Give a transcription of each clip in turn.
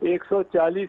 140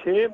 6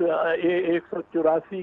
184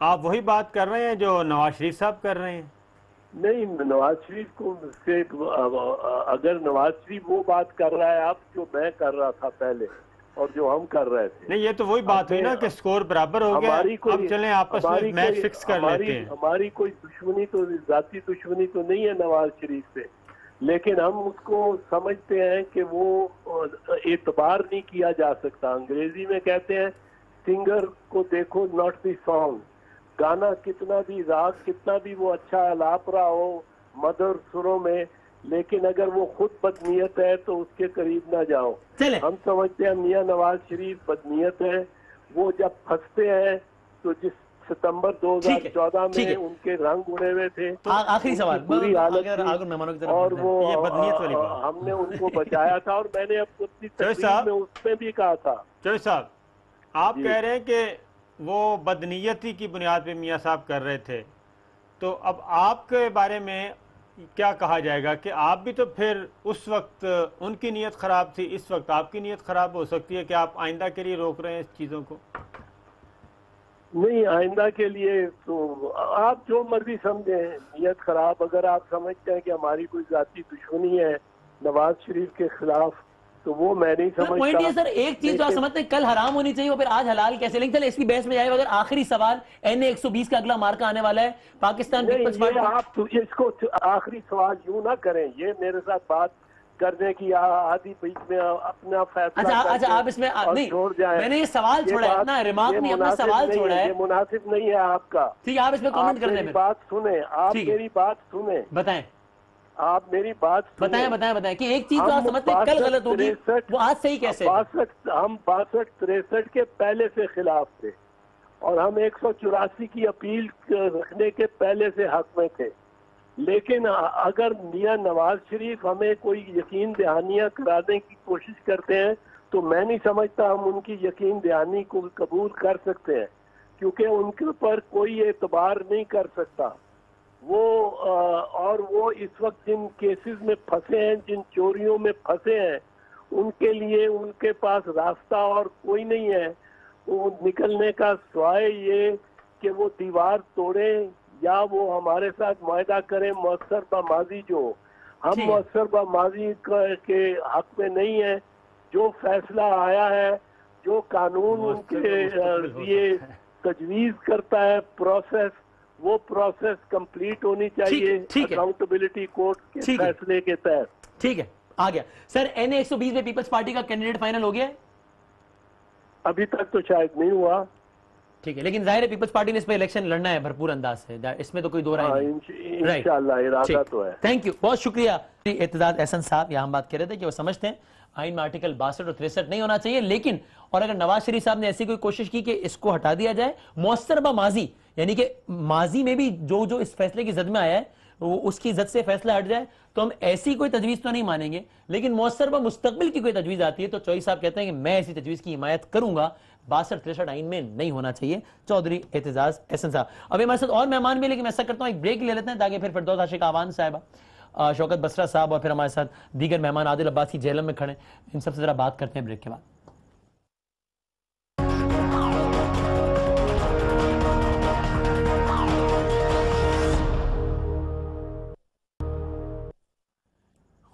آپ وہی بات کر رہے ہیں جو نواز شریف صاحب کر رہے ہیں؟ نہیں، نواز شریف کو سے اگر نواز شریف وہ بات کر رہا ہے اب جو میں کر رہا تھا پہلے اور جو ہم کر رہے تھے، نہیں یہ تو وہی بات ہوئی نا کہ سکور برابر ہو گیا، اب چلیں آپس میں میچ فکس کر لیتے ہیں۔ ہماری کوئی دشمنی تو ذاتی دشمنی تو نہیں ہے نواز شریف سے، لیکن ہم اس کو سمجھتے ہیں کہ وہ اعتبار نہیں کیا جا سکتا۔ انگریزی میں کہتے ہیں سنگر کو دیکھو ناٹ دی سانگ، گانا کتنا بھی راگ کتنا بھی وہ اچھا الاپ رہا ہو مدر سروں میں، لیکن اگر وہ خود بدنیت ہے تو اس کے قریب نہ جاؤ۔ ہم سمجھتے ہیں میاں نواز شریف بدنیت ہے، وہ جب پھنستے ہیں تو جس ستمبر 2014 میں ان کے رنگ اڑے ہوئے تھے، آخری سوال بری حالت اور وہ ہم نے ان کو بچایا تھا، اور میں نے اپنی تقریر میں اس میں بھی کہا تھا۔ چوہے صاحب آپ کہہ رہے ہیں کہ وہ بدنیتی کی بنیاد پہ میاں صاحب کر رہے تھے، تو اب آپ کے بارے میں کیا کہا جائے گا کہ آپ بھی تو پھر اس وقت ان کی نیت خراب تھی، اس وقت آپ کی نیت خراب ہو سکتی ہے کہ آپ آئندہ کے لیے روک رہے ہیں اس چیزوں کو؟ نہیں، آئندہ کے لیے تو آپ جو مرضی سمجھیں، نیت خراب اگر آپ سمجھتے ہیں کہ ہماری کوئی ذاتی دشمنی ہے نواز شریف کے خلاف تو وہ میں نہیں سمجھتا۔ پوائنٹ یہ سر ایک چیز جو آپ سمجھتے ہیں کل حرام ہونی چاہیے وہ پھر آج حلال کیسے؟ لیکن چلے اس کی بحث میں جائے، اگر آخری سوال NA 120 کا اگلا مارکہ آنے والا ہے پاکستان پیپلز پارٹی۔ آپ اس کو آخری سوال یوں نہ کریں، یہ میرے ساتھ بات کرنے کی آدھی بیچ میں اپنا فیصلہ اچھا آپ اس میں چھوڑ جائیں۔ میں نے یہ سوال چھوڑا ہے اپنا ریمارک نہیں، اپنا سوال چھوڑا ہے، یہ مناسب نہیں ہے آپ کا۔ ٹھیک ہے آپ اس میں کامنٹ کرنے میں بات سنیں، آپ میری بات سنیں، بتائیں آپ میری بات بتائیں کہ ایک چیز جو آپ سمجھتے ہیں کل غلط ہوگی وہ آج صحیح کیسے؟ ہم 62-63 کے پہلے سے خلاف تھے اور ہم 184 کی اپیل رکھنے کے پہلے سے حق میں تھے، لیکن اگر میاں نواز شریف ہمیں کوئی یقین دہانیاں کرانے کی کوشش کرتے ہیں تو میں نہیں سمجھتا ہم ان کی یقین دہانی کو قبول کر سکتے ہیں، کیونکہ ان کے اوپر کوئی اعتبار نہیں کر سکتا وہ، اور وہ اس وقت جن کیسز میں پھنسے ہیں، جن چوریوں میں پھنسے ہیں، ان کے لیے ان کے پاس راستہ اور کوئی نہیں ہے وہ نکلنے کا سوائے یہ کہ وہ دیوار توڑیں یا وہ ہمارے ساتھ معاہدہ کریں مؤثر بماضی۔ جو ہم مؤثر بماضی کے حق میں نہیں ہیں، جو فیصلہ آیا ہے، جو قانون ان کے لیے تجویز کرتا ہے پروسیس، وہ پروسیس کمپلیٹ ہونی چاہیے اکاؤنٹیبلٹی کورٹ کے فیصلے کے تحت۔ ٹھیک ہے آ گیا سر۔ NA 120 میں پیپلز پارٹی کا کینڈیڈیٹ فائنل ہو گیا؟ ابھی تک تو شاید نہیں ہوا۔ ٹھیک ہے، لیکن ظاہر ہے پیپلز پارٹی نے اس پہ الیکشن لڑنا ہے بھرپور انداز سے، اس میں تو کوئی دو رائے نہیں۔ انشاءاللہ ارادہ تو ہے۔ تھینک یو، بہت شکریہ اعتزاز احسن صاحب۔ یہاں ہم بات کر رہے تھے کہ وہ سمجھتے ہیں آئین میں آرٹیکل 62 اور 63 نہیں ہونا چاہیے، لیکن اور اگر نواز شریف صاحب نے ایسی کوئی کوشش کی کہ اس کو ہٹا دیا جائے مؤثر بماضی، یعنی کہ ماضی میں بھی جو اس فیصلے کی زد میں آیا ہے وہ اس کی زد سے فیصلہ ہٹ جائے، تو ہم ایسی کوئی تجویز تو نہیں مانیں گے، لیکن مؤثر بمستقبل کی کوئی تجویز آتی ہے تو چوہی صاحب کہتے ہیں کہ میں ایسی تجویز کی حمایت کروں گا، 62-63 آئین میں نہیں ہونا چاہیے۔ چودھری اعتزاز احسن صاحب۔ ابھی ہمارے ساتھ اور مہمان بھی، لیکن میں ایسا کرتا ہوں ایک بریک لے لیتے ہیں تاکہ پھر فردوس عاشق آوان صاحبہ، شوکت بسرا صاحب اور پھر ہمارے ساتھ دیگر مہمان عادل عباسی جہلم میں کھڑے، ان سب سے ذرا بات کرتے ہیں بریک کے بعد۔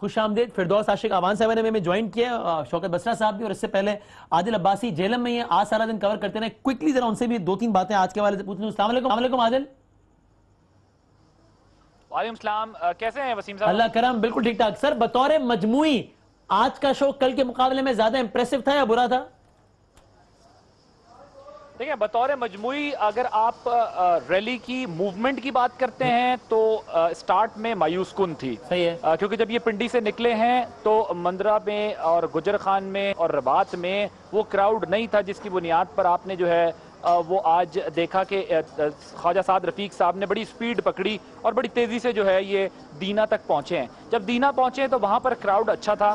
خوش آمدید، فردوس عاشق آوان صاحب نے ہمیں جوائن کیا، شوکت بسرا صاحب بھی، اور اس سے پہلے عادل عباسی جہلم میں یہ آج سارا دن کور کرتے ہیں۔ کوئکلی ذرا ان سے بھی 2-3 باتیں آج کے حوالے سے پوچھ لوں۔ السلام علیکم عادل۔ وعلیکم السلام، کیسے ہیں وسیم صاحب؟ اللہ کرم، بالکل ٹھیک ٹھاک سر۔ بطور مجموعی آج کا شو کل کے مقابلے میں زیادہ امپریسو تھا یا برا تھا؟ دیکھیں بطور مجموعی اگر آپ ریلی کی موومنٹ کی بات کرتے ہیں تو سٹارٹ میں مایوس کن تھی، صحیح ہے، کیونکہ جب یہ پنڈی سے نکلے ہیں تو مندرہ میں اور گجر خان میں اور رباط میں وہ کراؤڈ نہیں تھا جس کی بنیاد پر آپ نے جو ہے وہ آج دیکھا کہ خواجہ سعد رفیق صاحب نے بڑی سپیڈ پکڑی اور بڑی تیزی سے جو ہے یہ دینا تک پہنچے ہیں۔ جب دینا پہنچے تو وہاں پر کراؤڈ اچھا تھا،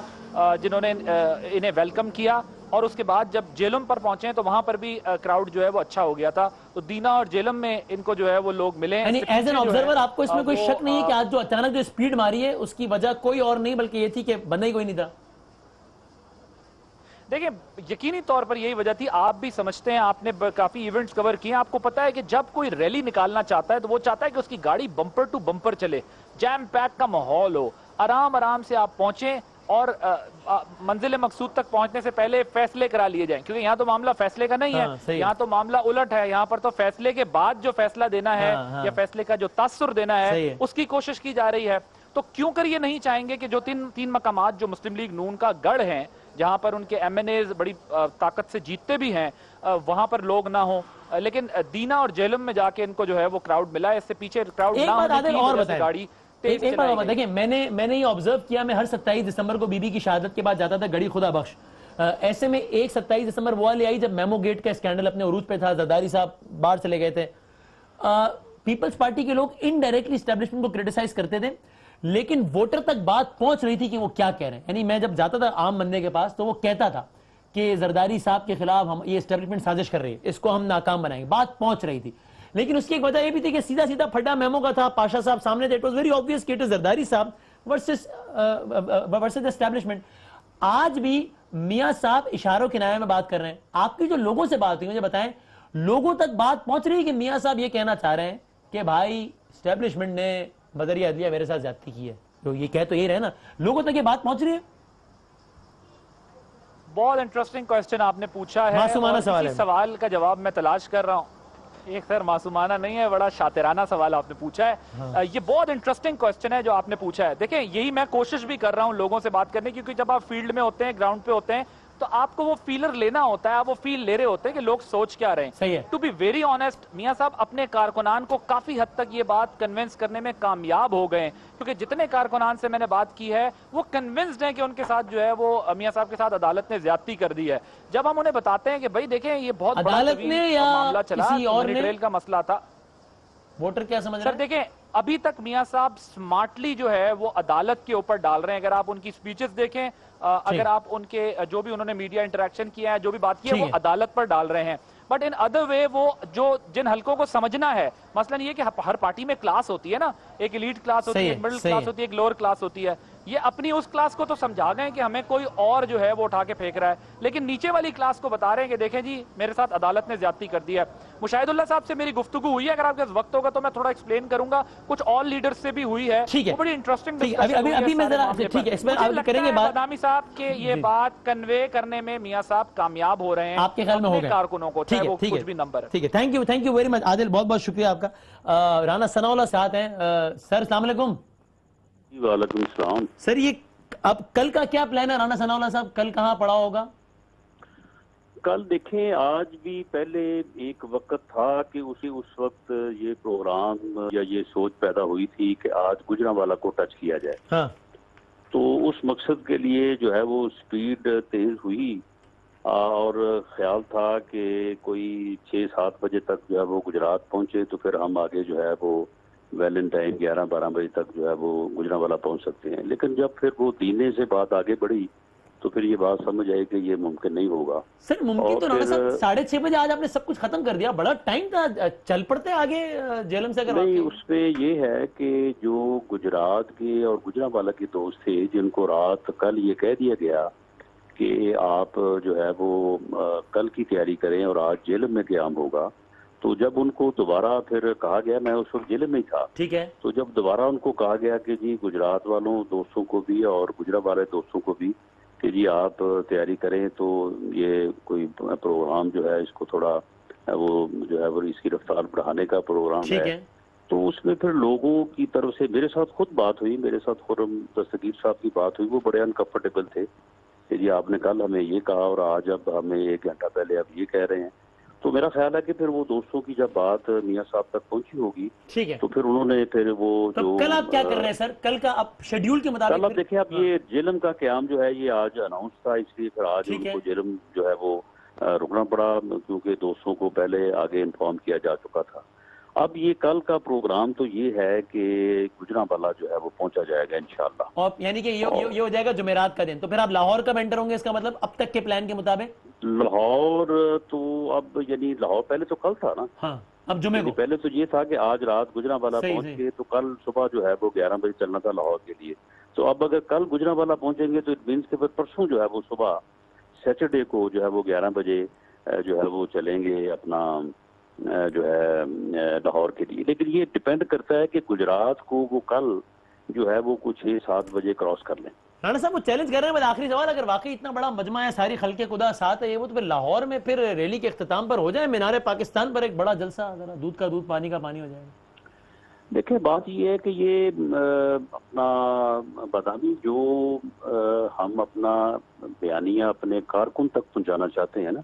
جنہوں نے انہیں ویلکم کیا، اور اس کے بعد جب جیلم پر پہنچے ہیں تو وہاں پر بھی کراؤڈ جو ہے وہ اچھا ہو گیا تھا۔ تو دینا اور جیلم میں ان کو جو ہے وہ لوگ ملے ہیں۔ یعنی ایز این آبزرور آپ کو اس میں کوئی شک نہیں ہے کہ آج جو اچانک جو سپیڈ ماری ہے اس کی وجہ کوئی اور نہیں بلکہ یہ تھی کہ بندہ ہی کوئی نہیں تھا؟ دیکھیں یقینی طور پر یہی وجہ تھی، آپ بھی سمجھتے ہیں، آپ نے کافی ایونٹس کور کیے ہیں، آپ کو پتا ہے کہ جب کوئی ریلی نکالنا چاہتا ہے تو وہ چاہتا ہے کہ اس کی گاڑی بمپر ٹو بمپر چلے، جیم پیک کا ماحول ہو، آرام آرام سے آپ پہنچیں اور منزل مقصود تک پہنچنے سے پہلے فیصلے کرا لیے جائیں، کیونکہ یہاں تو معاملہ فیصلے کا نہیں ہے، یہاں تو معاملہ الٹ ہے، یہاں پر تو فیصلے کے بعد جو فیصلہ دینا ہے یا فیصلے کا جو تاثر دینا ہے اس کی کوشش کی جا رہی ہے۔ تو کیوں کر یہ نہیں چاہیں گے کہ جو تین مقامات جو مسلم لیگ نون کا گڑھ ہیں، جہاں پر ان کے ایم این ایز بڑی طاقت سے جیتتے بھی ہیں، وہاں پر لوگ نہ ہوں، لیکن دینا اور جہلم میں جا کے ان کو جو ہے وہ کراؤڈ ملا ہے، اس سے پیچھے کراؤڈ نہ ہونے کی وجہ سے گاڑی تیز چلائی گئی۔ دیکھیں میں نے یہ آبزرو کیا، میں ہر 27 دسمبر کو بی بی کی شہادت کے بعد جاتا تھا گڑھی خدا بخش، ایسے میں ایک 27 دسمبر وہ والی آئی جب میمو گیٹ کا اسکینڈل اپنے عروج پہ تھا، زرداری صاحب باہر چلے گئے تھے، پیپلز پارٹی کے لوگ انڈائریکٹلی اسٹیبلشمنٹ کو کریٹیسائز کرتے تھے، لیکن ووٹر تک بات پہنچ رہی تھی کہ وہ کیا کہہ رہے ہیں، یعنی میں جب جاتا تھا عام بندے کے پاس تو وہ کہتا تھا کہ زرداری صاحب کے خلاف ہم یہ اسٹیبلشمنٹ سازش کر رہی ہے، اس کو ہم ناکام بنائیں گے، بات پہنچ رہی تھی، لیکن اس کی ایک وجہ یہ بھی تھی کہ سیدھا سیدھا پھڈا میمو کا تھا، پاشا صاحب سامنے تھے، اٹ واز ویری آبویس کہ اٹ از زرداری صاحب ورسز اسٹیبلشمنٹ۔ آج بھی میاں صاحب اشاروں کنایوں میں بات کر رہے ہیں، آپ کی جو لوگوں سے بات ہوئی مجھے بتائیں، لوگوں تک بات پہنچ رہی ہے کہ میاں صاحب یہ کہنا چاہ رہے ہیں کہ بھائی اسٹیبلشمنٹ نے بذریعہ عدلیہ میرے ساتھ زیادتی کی ہے، تو یہ کہہ تو یہ رہے نا، لوگوں تک یہ بات پہنچ رہی ہے؟ بہت انٹرسٹنگ کوسچن آپ نے پوچھا ہے، معصومانہ سوال ہے، سوال کا جواب میں تلاش کر رہا ہوں، ایک سر معصومانہ نہیں ہے، بڑا شاطرانہ سوال آپ نے پوچھا ہے، یہ بہت انٹرسٹنگ کوسچن ہے جو آپ نے پوچھا ہے۔ دیکھیں یہی میں کوشش بھی کر رہا ہوں لوگوں سے بات کرنے، کیونکہ جب آپ فیلڈ میں ہوتے ہیں، گراؤنڈ پہ ہوتے ہیں، تو آپ کو وہ فیلر لینا ہوتا ہے، آپ وہ فیل لے رہے ہوتے ہیں کہ لوگ سوچ کیا رہے ہیں۔ صحیح ہے۔ ٹو بی ویری آنیسٹ، میاں صاحب اپنے کارکنان کو کافی حد تک یہ بات کنونس کرنے میں کامیاب ہو گئے ہیں، کیونکہ جتنے کارکنان سے میں نے بات کی ہے وہ کنونسڈ ہیں کہ ان کے ساتھ جو ہے وہ میاں صاحب کے ساتھ عدالت نے زیادتی کر دی ہے۔ جب ہم انہیں بتاتے ہیں کہ بھائی دیکھیں یہ بہت بڑا معاملہ چلا، منی ٹریل کا مسئلہ تھا، ووٹر کیا سمجھ رہے ہیں؟ سر دیکھیں ابھی تک میاں صاحب سمارٹلی جو ہے وہ عدالت کے اوپر ڈال رہے ہیں، اگر آپ ان کی سپیچز دیکھیں، اگر آپ ان کے جو بھی انہوں نے میڈیا انٹریکشن کیا ہے، جو بھی بات کی ہے، وہ عدالت پر ڈال رہے ہیں، بٹ ان ادر وے وہ جو جن حلقوں کو سمجھنا ہے، مثلا یہ کہ ہر پارٹی میں کلاس ہوتی ہے نا، ایک ایلیٹ کلاس ہوتی ہے، ایک مڈل کلاس ہوتی ہے، ایک لوور کلاس ہوتی ہے، یہ اپنی اس کلاس کو تو سمجھا گئے کہ ہمیں کوئی اور جو ہے وہ اٹھا کے پھینک رہا ہے، لیکن نیچے والی کلاس کو بتا رہے ہیں کہ دیکھیں جی میرے ساتھ عدالت نے زیادتی کر دی ہے۔ مشاہد اللہ صاحب سے میری گفتگو ہوئی ہے، اگر آپ کے وقت ہوگا تو میں تھوڑا ایکسپلین کروں گا، کچھ اور لیڈرز سے بھی ہوئی ہے، وہ بڑی انٹرسٹنگ ڈسکشن ہوئی ہے۔ ابھی میں ذرا ٹھیک ہے، اس میں آپ کریں گے بات بادامی صاحب کے یہ بات کنوے کرنے میں میاں صاحب کامیاب ہو رہے ہیں، آپ کے خیال میں ہو گئے کارکنوں کو، چاہے وہ کچھ بھی نمبر ہے۔ ٹھیک ہے، تھینک یو ویری مچ عادل، بہت بہت شکریہ آپ کا۔ رانا ثناء اللہ ساتھ ہیں، سر السلام علیکم۔ وعلیکم السلام۔ سر یہ اب کل کا کیا پلان ہے رانا ثناء اللہ صاحب، کل کہاں پڑا ہوگا؟ کل دیکھیں آج بھی پہلے ایک وقت تھا کہ اس وقت یہ پروگرام یا یہ سوچ پیدا ہوئی تھی کہ آج گجرانوالہ کو ٹچ کیا جائے، ہاں، تو اس مقصد کے لیے جو ہے وہ سپیڈ تیز ہوئی اور خیال تھا کہ کوئی 6-7 بجے تک جو ہے وہ گجرات پہنچے تو پھر ہم آگے جو ہے وہ ویلنٹائن 11-12 بجے تک جو ہے وہ گجرانوالہ پہنچ سکتے ہیں، لیکن جب پھر وہ دینے سے بات آگے بڑھی تو پھر یہ بات سمجھ آئی کہ یہ ممکن نہیں ہوگا۔ سر ممکن تو رانا صاحب 6:30 بجے آج آپ نے سب کچھ ختم کر دیا، بڑا ٹائم تھا، چل پڑتے آگے جیلم سے؟ نہیں، اس پہ یہ ہے کہ جو گجرات کے اور گجرانوالہ کے دوست تھے جن کو رات کل یہ کہہ دیا گیا کہ آپ جو ہے وہ کل کی تیاری کریں اور آج جیلم میں قیام ہوگا، تو جب ان کو دوبارہ پھر کہا گیا، میں اس وقت جیلم میں ہی تھا، ٹھیک ہے، تو جب دوبارہ ان کو کہا گیا کہ جی گجرات والوں دوستوں کو بھی اور گجرانوالہ دوستوں کو بھی کہ جی آپ تیاری کریں، تو یہ کوئی پروگرام جو ہے اس کو تھوڑا وہ جو ہے وہ اس کی رفتار بڑھانے کا پروگرام ہے، تو اس میں پھر لوگوں کی طرف سے میرے ساتھ خود بات ہوئی، میرے ساتھ خرم دستگیر صاحب کی بات ہوئی، وہ بڑے انکمفرٹیبل تھے کہ جی آپ نے کل ہمیں یہ کہا اور آج اب ہمیں 1 گھنٹہ پہلے اب یہ کہہ رہے ہیں، تو میرا خیال ہے کہ پھر وہ دوستوں کی جب بات میاں صاحب تک پہنچی ہوگی تو پھر انہوں نے پھر وہ جو کل آپ کیا کر رہے ہیں سر؟ کل کا اب شیڈیول کے مطابق کل اب دیکھیں، اب یہ جیلم کا قیام جو ہے یہ آج اناؤنس تھا، اس لیے پھر آج ان کو جیلم جو ہے وہ رکنا پڑا کیونکہ دوستوں کو پہلے آگے انفارم کیا جا چکا تھا۔ اب یہ کل کا پروگرام تو یہ ہے کہ گجرانوالہ جو ہے وہ پہنچا جائے گا انشاءاللہ، اور یعنی کہ یہ ہو جائے گا جمعرات کا دن، تو پھر آپ لاہور کب انٹر ہوں گے اس کا مطلب اب تک کے پلان کے مطابق؟ لاہور تو اب یعنی لاہور پہلے تو کل تھا نا، ہاں اب جمعے کو، پہلے تو یہ تھا کہ آج رات گجرانوالہ پہنچ کے تو کل صبح جو ہے وہ 11 بجے چلنا تھا لاہور کے لیے، تو اب اگر کل گجرانوالہ پہنچیں گے تو اٹ مینس کہ پھر پرسوں جو ہے وہ صبح سیٹرڈے کو جو ہے وہ 11 بجے جو ہے وہ چلیں گے اپنا جو ہے لاہور کے لیے. لیکن یہ ڈپینڈ کرتا ہے کہ گجرات کو وہ کل جو ہے وہ کچھ 6-7 بجے کراس کر لیں. رانا صاحب وہ چیلنج کر رہے ہیں. آخری سوال, اگر واقعی اتنا بڑا مجمع ہے, ساری خلق خدا ساتھ ہے, یہ وہ تو پھر لاہور میں پھر ریلی کے اختتام پر ہو جائے مینار پاکستان پر ایک بڑا جلسہ, ذرا دودھ کا دودھ پانی کا پانی ہو جائے گا. دیکھیں بات یہ ہے کہ یہ اپنا بادامی جو ہم اپنا بیانیہ اپنے کارکن تک پہنچانا چاہتے ہیں نا,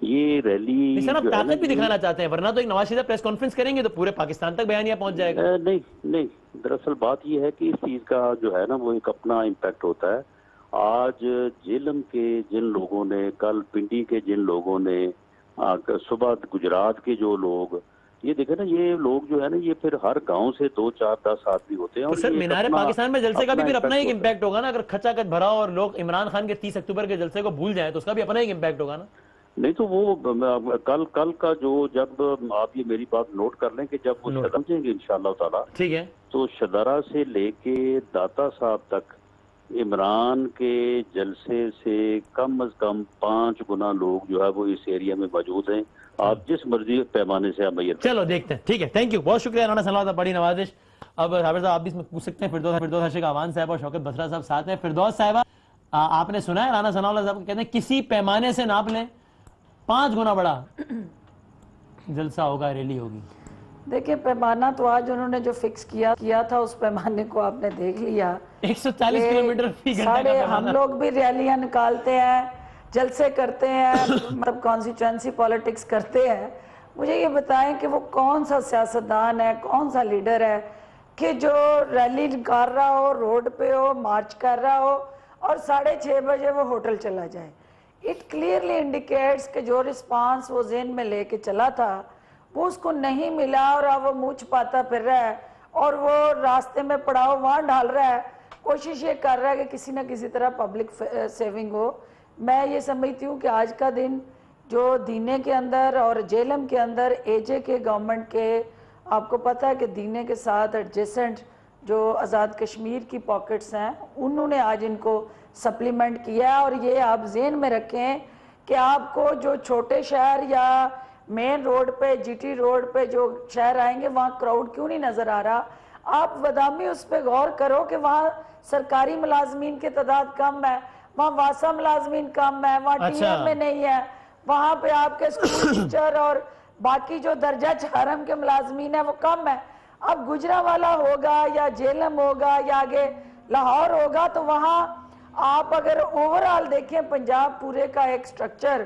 یہ ریلی سر آپ طاقت بھی دکھانا چاہتے ہیں, ورنہ تو ایک نواز شریف پریس کانفرنس کریں گے تو پورے پاکستان تک بیانیہ پہنچ جائے گا. نہیں, دراصل بات یہ ہے کہ اس چیز کا جو ہے نا وہ ایک اپنا امپیکٹ ہوتا ہے. آج جیلم کے جن لوگوں نے, کل پنڈی کے جن لوگوں نے, صبح گجرات کے جو لوگ, یہ دیکھیں نا یہ لوگ جو ہے نا یہ پھر ہر گاؤں سے 2-4-10 آدمی ہوتے ہیں. تو سر مینار پاکستان میں جلسے کا بھی پھر اپنا ایک امپیکٹ ہوگا نا, اگر کھچا کچ بھرا اور لوگ عمران خان کے 30 اکتوبر کے جلسے کو بھول جائیں تو اس کا بھی اپنا ایک امپیکٹ ہوگا نا. نہیں تو وہ کل کا جو, جب آپ یہ میری بات نوٹ کر لیں کہ جب وہ پہنچیں گے انشاءاللہ تعالی, ٹھیک ہے, تو شدرہ سے لے کے داتا صاحب تک عمران کے جلسے سے کم از کم 5 گنا لوگ جو ہے وہ اس ایریا میں موجود ہیں. آپ جس مرضی پیمانے سے آپ چلو دیکھتے ہیں. ٹھیک ہے, تھینک یو, بہت شکریہ رانا ثناء اللہ, بڑی نوازش. اب صابر صاحب آپ بھی اس میں پوچھ سکتے ہیں. فردوس عاشق آوان صاحب اور شوکت بسرا صاحب ساتھ ہیں. فردوس صاحبہ آپ نے سنا ہے رانا ثناء اللہ صاحب کہتے ہیں کسی پیمانے سے ناپ لیں 5 گنا بڑا جلسہ ہوگا, ریلی ہوگی. دیکھیں پیمانہ تو آج انہوں نے جو فکس کیا تھا اس پیمانے کو آپ نے دیکھ لیا. 140 کلومیٹر فی گھنٹہ کا پیمانہ. ہم لوگ بھی ریلیاں نکالتے ہیں, جلسے کرتے ہیں, مطلب کانسٹیچوئنسی پالیٹکس کرتے ہیں. مجھے یہ بتائیں کہ وہ کون سا سیاستدان ہے, کون سا لیڈر ہے کہ جو ریلی نکال رہا ہو, روڈ پہ ہو, مارچ کر رہا ہو اور 6:30 بجے وہ ہوٹل چلا جائے. اٹ کلیئرلی انڈیکیٹس کہ جو رسپانس وہ ذہن میں لے کے چلا تھا وہ اس کو نہیں ملا, اور اب وہ منہ چھپاتا پھر رہا ہے اور وہ راستے میں پڑاؤ وہاں ڈال رہا ہے. کوشش یہ کر رہا ہے کہ کسی نہ کسی طرح پبلک سیونگ ہو. میں یہ سمجھتی ہوں کہ آج کا دن جو دینے کے اندر اور جیلم کے اندر اے جے کے گورنمنٹ کے, آپ کو پتہ ہے کہ دینے کے ساتھ ایڈجسنٹ جو آزاد کشمیر کی پاکٹس ہیں انہوں نے آج ان کو سپلیمنٹ کیا ہے. اور یہ آپ ذہن میں رکھیں کہ آپ کو جو چھوٹے شہر یا مین روڈ پہ, جی ٹی روڈ پہ جو شہر آئیں گے وہاں کراؤڈ کیوں نہیں نظر آ رہا. آپ ودامی اس پہ غور کرو کہ وہاں سرکاری ملازمین کی تعداد کم ہے, وہاں واسا ملازمین کم ہے, وہاں ٹی ایم میں نہیں ہے, وہاں پہ آپ کے اسکول ٹیچر اور باقی جو درجہ چہارم کے ملازمین ہیں وہ کم ہے. اب گجرانوالہ ہوگا یا جیلم ہوگا یا آگے لاہور ہوگا تو وہاں آپ اگر اوورال دیکھیں پنجاب پورے کا ایک سٹرکچر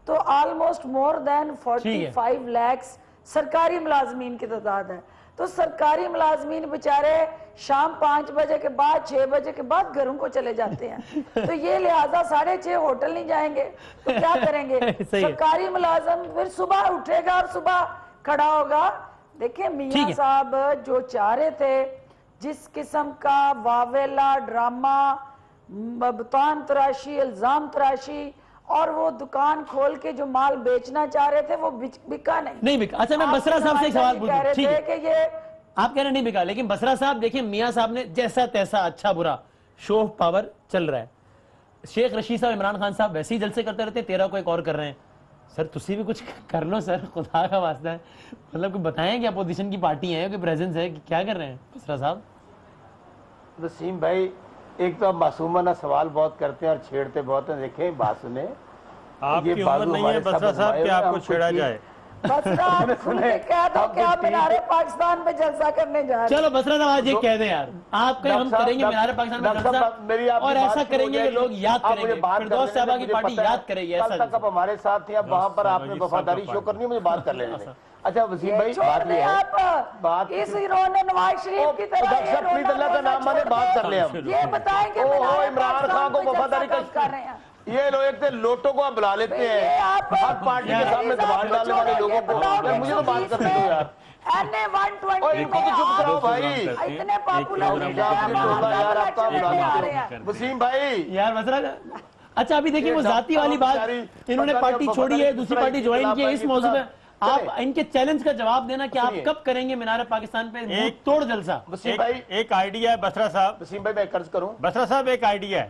تو آلموسٹ مور دین 45 لاکھ سرکاری ملازمین کی تعداد ہے. تو سرکاری ملازمین بیچارے شام 5 بجے کے بعد 6 بجے کے بعد گھروں کو چلے جاتے ہیں. تو یہ لہٰذا 6:30 ہوٹل نہیں جائیں گے تو کیا کریں گے. سرکاری ملازم پھر صبح اٹھے گا اور صبح کھڑا ہوگا. دیکھیں میاں صاحب جو چاہ رہے تھے جس قسم کا واویلا ڈرامہ, بہتان تراشی, الزام تراشی, اور وہ دکان کھول کے جو مال بیچنا چاہ رہے تھے وہ بکا نہیں بکا. اچھا میں بسرا صاحب سے ایک سوال پوچھوں. ٹھیک ہے کہ یہ آپ کہہ رہے نہیں بکا, لیکن بسرا صاحب دیکھیں میاں صاحب نے جیسا تیسا اچھا برا شو آف پاور چل رہا ہے. شیخ رشید صاحب, عمران خان صاحب ویسے ہی جلسے کرتے رہتے ہیں, 13 کو ایک اور کر رہے ہیں. سر تسی بھی کچھ کر لو سر, خدا کا واسطہ ہے. مطلب کہ بتائیں کہ اپوزیشن کی پارٹی ہے, کوئی پریزنس ہے, کیا کر رہے ہیں بسرا صاحب؟ وسیم بھائی ایک تو آپ معصومانہ سوال بہت کرتے ہیں اور چھیڑتے بہت ہیں. دیکھیں بات سنیں, آپ کی عمر نہیں ہے بسرا صاحب کہ آپ کو چھیڑا جائے. بسرا کہہ دو کہ آپ مینار پاکستان میں جلسہ کرنے جا رہے ہیں. چلو بسرا صاحب آج یہ کہہ دیں یار, آپ کہ ہم کریں گے مینار پاکستان میں جلسہ اور ایسا کریں گے کہ لوگ یاد کریں گے, فردوس صاحبہ کی پارٹی یاد کرے گی. کل تک آپ ہمارے ساتھ تھے, اب وہاں پر آپ نے وفاداری شو کرنی ہے, مجھے بات کر لینے دیں. اچھا وسیم بھائی بات یہ ہے, اس ہیرو نے نواز شریف کی طرح اللہ کا نام مانے بات کر لیں. یہ بتائیں کہ عمران خان کو وفاداری کر رہے ہیں. یہ لوگ ایک لوٹوں کو آپ بلا لیتے ہیں ہر پارٹی کے سامنے دباؤ ڈالنے والے لوگوں کو. مجھے تو بات کرنے دو یار, ان کو تو چپ کراؤ بھائی. اتنے پاپولر وسیم بھائی یار بسرا. اچھا ابھی دیکھیں وہ ذاتی والی بات, انہوں نے پارٹی چھوڑی ہے, دوسری پارٹی جوائن کی ہے. اس موضوع پہ آپ ان کے چیلنج کا جواب دینا کہ آپ کب کریں گے مینار پاکستان پہ ایک توڑ جلسہ. ایک آئیڈیا ہے بسرا صاحب. وسیم بھائی میں قرض کروں, بسرا صاحب ایک آئیڈیا ہے,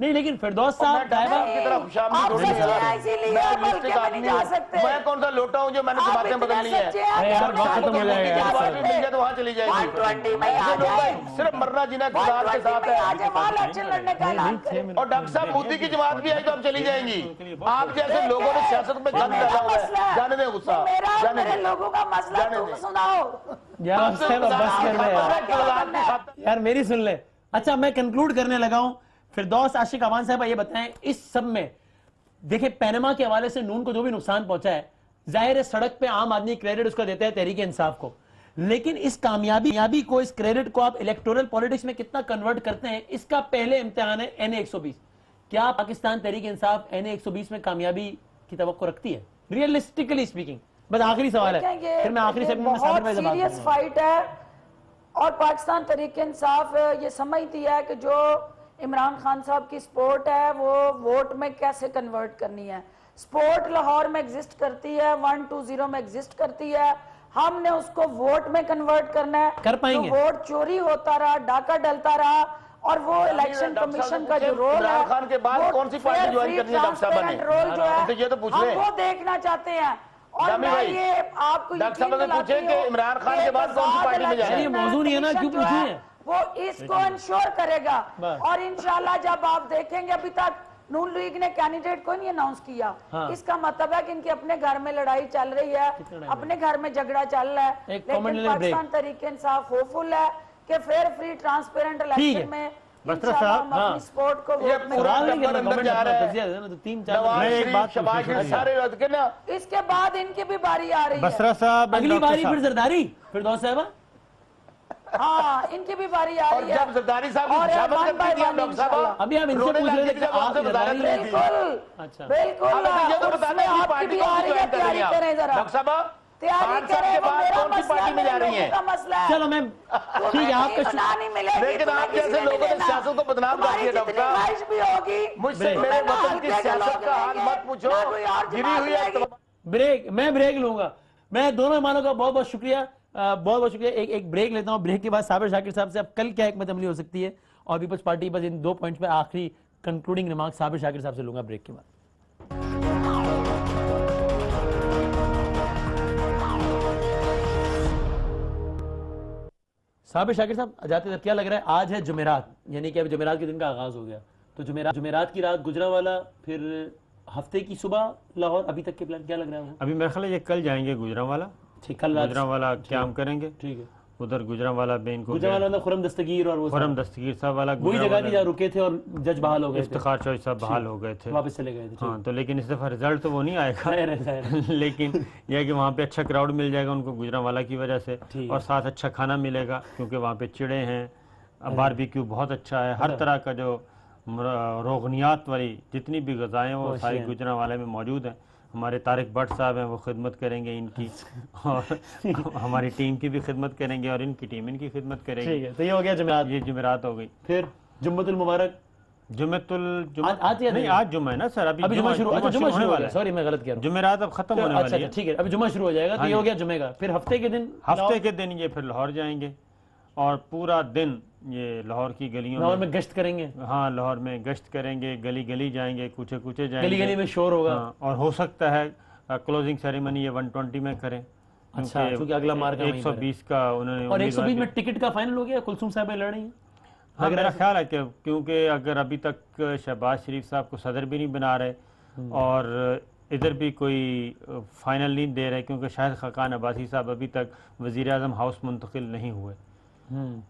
نہیں لیکن فردوس صاحب کی طرح خوشامد میں نہیں جا سکتے. میں کون سا لوٹا ہوں جو میں نے جماعتیں بدلنی ہے؟ مل جائے تو وہاں چلی جائے گی. صرف مرنا جینا اقتدار کے ساتھ ہے. اور ڈاکٹر صاحب مودی کی جماعت بھی آئی تو اب چلی جائیں گی. آپ جیسے لوگوں نے سیاست میں گند ڈالا ہوا ہے. جانے دیں غصہ, جانے دیں. لوگوں کا مسئلہ تم سناؤ یار, میری سن لے. اچھا میں کنکلوڈ کرنے لگا ہوں. فردوس عاشق اعوان صاحبہ یہ بتائیں, اس سب میں دیکھیں پینما کے حوالے سے نون کو جو بھی نقصان پہنچا ہے, ظاہر ہے سڑک پہ عام آدمی کریڈٹ اس کو دیتا ہے تحریک انصاف کو, لیکن اس کامیابی کو, اس کریڈٹ کو آپ الیکٹورل پولیٹکس میں کتنا کنورٹ کرتے ہیں, اس کا پہلے امتحان ہے NA 120. کیا پاکستان تحریک انصاف NA 120 میں کامیابی کی توقع رکھتی ہے ریئلسٹکلی اسپیکنگ؟ بس آخری سوال ہے, پھر میں آخری سیگمنٹ میں صابر بھائی سے بات کروں گا. سیریس فائٹ ہے اور پاکستان تحریک انصاف یہ سمجھتی ہے کہ جو عمران خان صاحب کی سپورٹ ہے وہ ووٹ میں کیسے کنورٹ کرنی ہے. سپورٹ لاہور میں ایگزسٹ کرتی ہے, 1-2-0 میں ایگزسٹ کرتی ہے, ہم نے اس کو ووٹ میں کنورٹ کرنا ہے. کر پائیں گے؟ ووٹ چوری ہوتا رہا, ڈاکہ ڈلتا رہا, اور وہ الیکشن کمیشن کا جو رول ہے, عمران خان کے بعد کون سی پارٹی جوائن کرنی ہے ڈاکٹر صاحب نے؟ رول جو ہے یہ تو پوچھ لیں, ہم وہ دیکھنا چاہتے ہیں. اور میں یہ آپ کو ڈاکٹر صاحب نے پوچھے کہ عمران خان کے بعد کون سی پارٹی میں جائیں گے؟ یہ موضوع نہیں ہے نا, کیوں پوچھیں ہیں؟ وہ اس کو انشور کرے گا. اور انشاءاللہ جب آپ دیکھیں گے, ابھی تک نون لیگ نے کینڈیڈیٹ کو نہیں اناؤنس کیا, اس کا مطلب ہے کہ ان کے اپنے گھر میں لڑائی چل رہی ہے, اپنے گھر میں جھگڑا چل رہا ہے. لیکن پاکستان تحریک انصاف ہوپ فل ہے کہ فیئر فری ٹرانسپیرنٹ الیکشن میں انشاءاللہ ہم اپنی سپورٹ کو ووٹ میں اندر جا رہا ہے. شباز شریف سارے رد کے نا, اس کے بعد ان کی بھی باری آ رہی ہے. بسرا صاحب اگلی باری پھر زرداری فردوس صاحبہ, ہاں ان کی بھی باری آ اور رہی ہے. جب زرداری صاحب کی شامل کرتی تھی ڈاکٹر صاحب, ابھی ہم ان سے پوچھ رہے تھے کہ آپ زرداری بالکل بالکل یہ تو بتا دیں آپ پارٹی کون سی جوائن کر رہی ہیں ڈاکٹر صاحب؟ خان صاحب کے بعد کون سی پارٹی میں جا رہی ہیں؟ چلو میں ٹھیک ہے آپ کا, لیکن آپ جیسے لوگوں نے سیاست کو بدنام کر دیا ڈاکٹر صاحب. مجھ سے میرے وطن کی سیاست کا حال مت پوچھو, گری ہوئی ہے. بریک, میں بریک لوں گا. میں دونوں مانوں کا بہت بہت شکریہ, بہت بہت شکریہ. ایک بریک لیتا ہوں, بریک کے بعد صابر شاکر صاحب سے اب کل کیا حکمت عملی ہو سکتی ہے اور پیپلز پارٹی بس ان 2 پوائنٹس میں آخری کنکلوڈنگ ریمارک صابر شاکر صاحب سے لوں گا بریک کے بعد. صابر شاکر صاحب جاتے کیا لگ رہا ہے, آج ہے جمعرات, یعنی کہ اب جمعرات کے دن کا آغاز ہو گیا, تو جمعرات کی رات گجرانوالا, پھر ہفتے کی صبح لاہور, ابھی تک کے پلان کیا لگ رہا ہے؟ ابھی میرے خیال ہے یہ کل جائیں گے گجرانوالا, گجرانوالا قیام کریں گے. ٹھیک ہے, ادھر گجرانوالا میں ان کو گجرانوالا خرم دستگیر اور خرم دستگیر صاحب والا وہی جگہ تھی جہاں رکے تھے اور جج بحال ہو گئے تھے, افتخار چوہدری صاحب بحال ہو گئے تھے, واپس چلے گئے تھے. ہاں تو لیکن اس دفعہ رزلٹ تو وہ نہیں آئے گا, لیکن یہ ہے کہ وہاں پہ اچھا کراؤڈ مل جائے گا ان کو گجرانوالا کی وجہ سے, اور ساتھ اچھا کھانا ملے گا کیونکہ وہاں پہ چڑے ہیں, باربیکیو بہت اچھا ہے, ہر طرح کا جو روغنیات والی جتنی بھی غذائیں وہ ساری گجرانوالا میں موجود ہیں. ہمارے طارق بٹ صاحب ہیں, وہ خدمت کریں گے ان کی, اور ہماری ٹیم کی بھی خدمت کریں گے, اور ان کی ٹیم ان کی خدمت کرے گی. تو یہ ہو گیا جمعرات, یہ جمعرات ہو گئی. پھر جمعۃ المبارک, نہیں آج جمعہ ہے نا سر, ابھی جمعہ شروع ہونے والا ہے. سوری میں غلط کہہ رہا ہوں, جمعرات اب ختم ہونے والی ہے. ٹھیک ہے, ابھی جمعہ شروع ہو جائے گا, تو یہ ہو گیا جمعے کا. پھر ہفتے کے دن یہ پھر لاہور جائیں گے, اور پورا دن یہ لاہور کی گلیوں لاہور میں گشت کریں گے. ہاں لاہور میں گشت کریں گے, گلی گلی جائیں گے, کوچے کوچے جائیں گے, گلی گلی میں شور ہوگا, اور ہو سکتا ہے کلوزنگ سیریمنی یہ 120 میں کریں, کیونکہ اگلا مارکا 120 کا انہوں نے. اور 120 میں ٹکٹ کا فائنل ہو گیا, کلثوم صاحب لڑ رہی ہیں. ہاں میرا خیال ہے کہ کیونکہ اگر ابھی تک شہباز شریف صاحب کو صدر بھی نہیں بنا رہے, اور ادھر بھی کوئی فائنل نہیں دے رہے, کیونکہ شاہد خاقان عباسی صاحب ابھی تک وزیر اعظم ہاؤس منتقل نہیں ہوئے,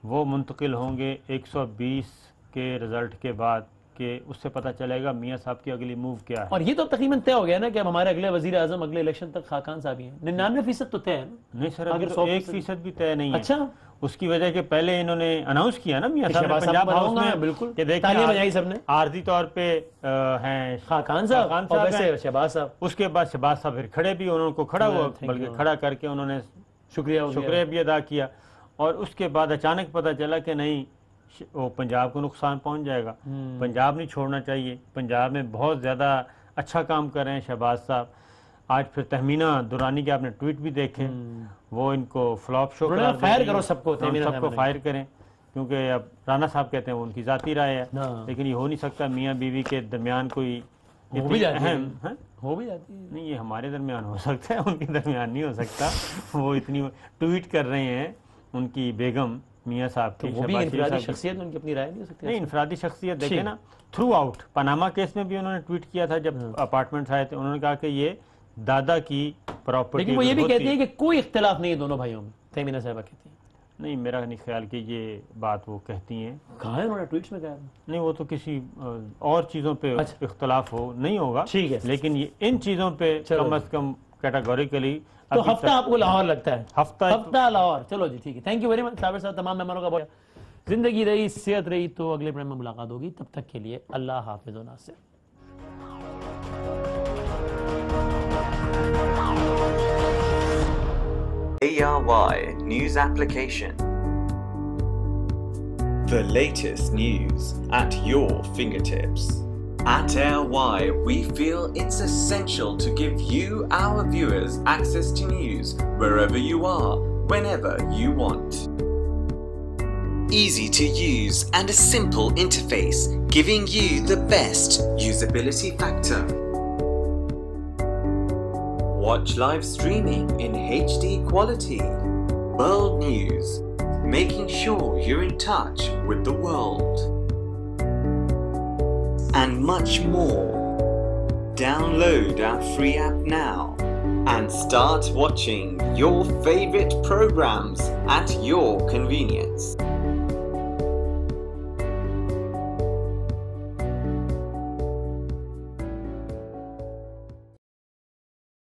وہ منتقل ہوں گے 120 کے رزلٹ کے بعد, کہ اس سے پتہ چلے گا میاں صاحب کی اگلی موو کیا ہے. اور یہ تو تقریباً طے ہو گیا نا کہ اب ہمارے اگلے وزیر اعظم اگلے الیکشن تک خاقان صاحب ہی ہیں. 99% تو طے ہے نا. نہیں سر, اگر 1% بھی طے نہیں ہے. اچھا, اس کی وجہ کہ پہلے انہوں نے اناؤنس کیا نا میاں صاحب نے پنجاب ہاؤس میں, بالکل کہ دیکھیں عارضی طور پہ ہیں خاقان صاحب اور ویسے شہباز صاحب. اس کے بعد شہباز صاحب پھر کھڑے بھی, انہوں کو کھڑا ہوا, بلکہ کھڑا کر کے انہوں نے شکریہ بھی ادا کیا, اور اس کے بعد اچانک پتہ چلا کہ نہیں وہ پنجاب کو نقصان پہنچ جائے گا, پنجاب نہیں چھوڑنا چاہیے. پنجاب میں بہت زیادہ اچھا کام کر رہے ہیں شہباز صاحب. آج پھر تہمینہ دورانی کے آپ نے ٹویٹ بھی دیکھے, وہ ان کو فلاپ شو فائر کرو, سب کو فائر کریں. کیونکہ اب رانا صاحب کہتے ہیں وہ ان کی ذاتی رائے ہے, لیکن یہ ہو نہیں سکتا میاں بیوی کے درمیان کوئی اہم ہو بھی جاتی ہے. نہیں, یہ ہمارے درمیان ہو سکتا ہے, ان کے درمیان نہیں ہو سکتا. وہ اتنی ٹویٹ کر رہے ہیں ان کی بیگم میاں صاحب کی, وہ بھی انفرادی شخصیت, ان کی اپنی رائے نہیں ہو سکتی. نہیں, انفرادی شخصیت دیکھیں نا, تھرو آؤٹ پاناما کیس میں بھی انہوں نے ٹویٹ کیا تھا جب اپارٹمنٹس آئے تھے, انہوں نے کہا کہ یہ دادا کی پراپرٹی. لیکن وہ یہ بھی کہتی ہے کہ کوئی اختلاف نہیں ہے دونوں بھائیوں میں, تیمینہ صاحبہ کہتی ہیں. نہیں, میرا نہیں خیال کہ یہ بات وہ کہتی ہیں. کہا ہے انہوں نے ٹویٹس میں کہا؟ نہیں, وہ تو کسی اور چیزوں پہ اختلاف ہو نہیں ہوگا, ٹھیک ہے, لیکن یہ ان چیزوں پہ کم از کم کیٹیگوریکلی. تو ہفتہ آپ کو لاہور لگتا ہے؟ ہفتہ لاہور. چلو جی ٹھیک ہے, تھینک یو ویری مچ صابر صاحب, تمام مہمانوں کا بہت. زندگی رہی, صحت رہی, تو اگلے پروگرام میں ملاقات ہوگی. تب تک کے لیے اللہ حافظ و ناصر. ARY News Application. The latest news at your fingertips. At ARY, we feel it's essential to give you, our viewers, access to news wherever you are, whenever you want. Easy to use and a simple interface, giving you the best usability factor. Watch live streaming in HD quality. World news, making sure you're in touch with the world. And much more. Download our free app now and start watching your favorite programs at your convenience.